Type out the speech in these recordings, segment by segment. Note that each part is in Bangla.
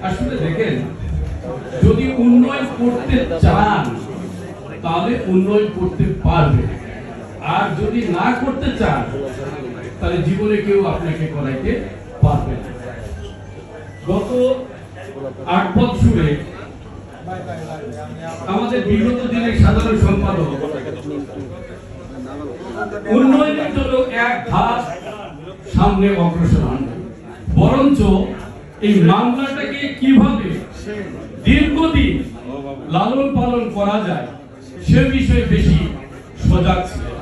আসলে দেখেন, যদি উন্নয়ন করতে চান তাহলে উন্নয়ন করতে পারবে, আর যদি না করতে চান তাহলে জীবনে কেউ আপনাকে করাইতে পারবে না। গত 8 বছরে আমাদের বিগত দিনের সাধারণ সম্পাদক উন্নয়নের জন্য এক ধাপ সামনে অগ্রসর হন, বরঞ্চ এই মামলাটাকে কিভাবে দীর্ঘদিন লালন পালন করা যায় সে বিষয়ে বেশি সজাগ ছিলেন।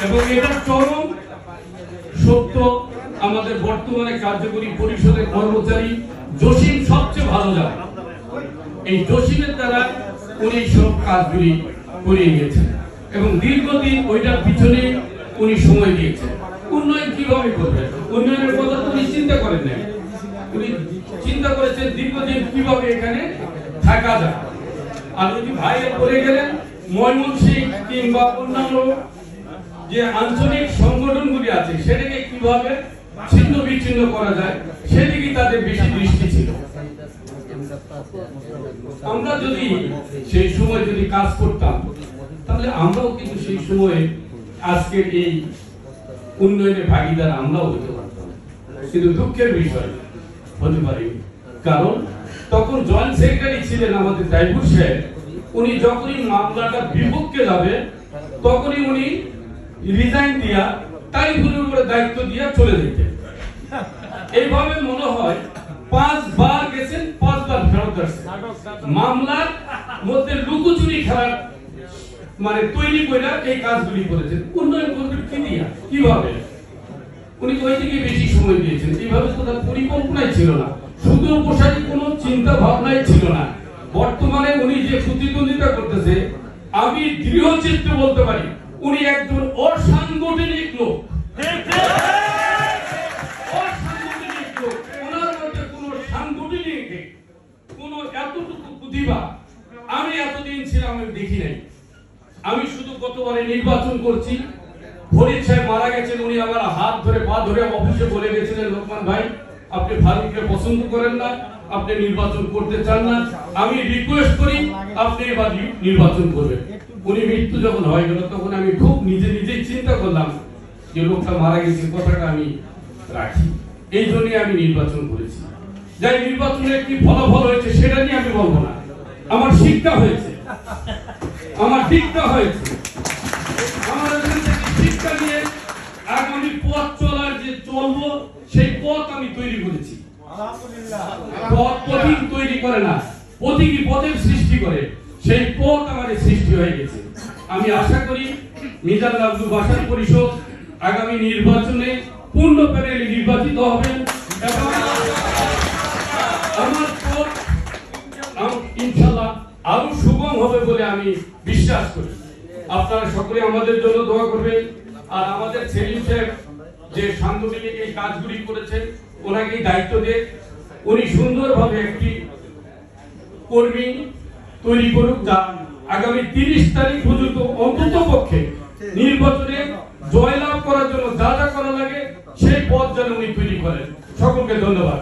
এবং এটা চরম সত্য, আমাদের বর্তমানে কার্যকরী পরিষদের কর্মচারী জসিম সবচেয়ে ভালো জানে। এই জসিমের দ্বারা উনি সব কাজগুলি করিয়ে নিয়েছেন এবং দীর্ঘদিন ওইটার পিছনে উনি সময় দিয়েছেন। উন্নয়ন কিভাবে করবেন, উন্নয়নের কথা তো উনি চিন্তা করেন না, উনি চিন্তা করেছেন দীর্ঘদিন কিভাবে এখানে থাকা যায়। আর যদি ভাইয়ের বলে গেলেন ময়মনসিংহ কিংবা অন্যান্য যে আঞ্চলিক সংগঠনগুলি আছে সেটাকে কিভাবে ছিন্ন বিচ্ছিন্ন করা যায় সেদিকে তাদের বেশি দৃষ্টি ছিল। আমরা যদি সেই সময় যদি কাজ করতাম তাহলে আমরাও কিন্তু সেই সময়ে আজকের এই উন্নয়নের ভাগিদার আমরাও হতে পারতাম, কিন্তু দুঃখের বিষয় হতে পারি। কারণ তখন জয়েন্ট সেক্রেটারি ছিলেন আমাদের দাইপুর সাহেব, উনি যখনই মামলাটা বিপক্ষে যাবে তখনই উনি রিজাইন দিয়া টাইপুরের উপরে দায়িত্ব দিয়া চলে যেতেন। এইভাবে মনে হয় 5 বার গেছেন, 5 বার ফেরত আসছেন। মামলার মধ্যে লুকোচুরি খেলার মানে তৈরি করে এই কাজগুলি করেছেন। উন্নয়ন করবেন কি দিয়া, কিভাবে? উনি ওই দিকে বেশি সময় দিয়েছেন। এইভাবে তো তার পরিকল্পনাই ছিল না, সুদূর প্রসারী কোনো চিন্তা ভাবনাই ছিল না। বর্তমানে উনি যে প্রতিদ্বন্দ্বিতা করতেছে, আমি দৃঢ় চিত্তে বলতে পারি উনি একজন অসাংগঠনিক লোক। অসাংগঠনিক লোক, ওনার মধ্যে কোনো সাংগঠনিক কোনো এতটুকু প্রতিভা আমি এতদিন ছিলাম আমি দেখি নাই। আমি শুধু গতবারে নির্বাচন করছি, ফরিদ সাহেব মারা গেছেন, উনি আমার হাত ধরে পা ধরে অফিসে বলে গেছিলেন লোকমান ভাই আপনি ফারুককে পছন্দ করেন না, আপনি নির্বাচন করতে চান না, আমি রিকোয়েস্ট করি আপনি এবার নির্বাচন করবেন। উনি মৃত্যু যখন হয়ে গেল তখন আমি খুব নিজেই চিন্তা করলাম যে লোকটা মারা গেছে, কথাটা আমি রাখি। এই জন্যই আমি নির্বাচন করেছি। যাই নির্বাচনের কি ফলাফল হয়েছে সেটা নিয়ে আমি বলবো না, আমার শিক্ষা হয়েছে, আমার দীক্ষা হয়েছে। আমার শিক্ষা নিয়ে আগামী পথ চলার যে চলবো সেই পথ আমি তৈরি করেছি। পথ পথিক তৈরি করে না, পথিকই পথের সৃষ্টি করে, সেই পথ আমাদের সৃষ্টি হয়ে গেছে। আমি আশা করি মিজানুল আব্দুল বাশার পরিষদ আগামী নির্বাচনে পূর্ণ প্যানেলে নির্বাচিত হবেন এবং আমার পথ ইনশাআল্লাহ আরো সুগম হবে বলে আমি বিশ্বাস করি। আপনারা সকলে আমাদের জন্য দোয়া করবেন। আর আমাদের সেলিম সাহেব যে সাংগঠনিক এই কাজগুলি করেছেন ওনাকে দায়িত্ব দিয়ে উনি সুন্দরভাবে একটি কর্মী তৈরি করুক, যা আগামী 30 তারিখ পর্যন্ত অন্তত পক্ষে নির্বাচনে জয়লাভ করার জন্য যা যা করা লাগে সেই পথ যেন উনি তৈরি করেন। সকলকে ধন্যবাদ।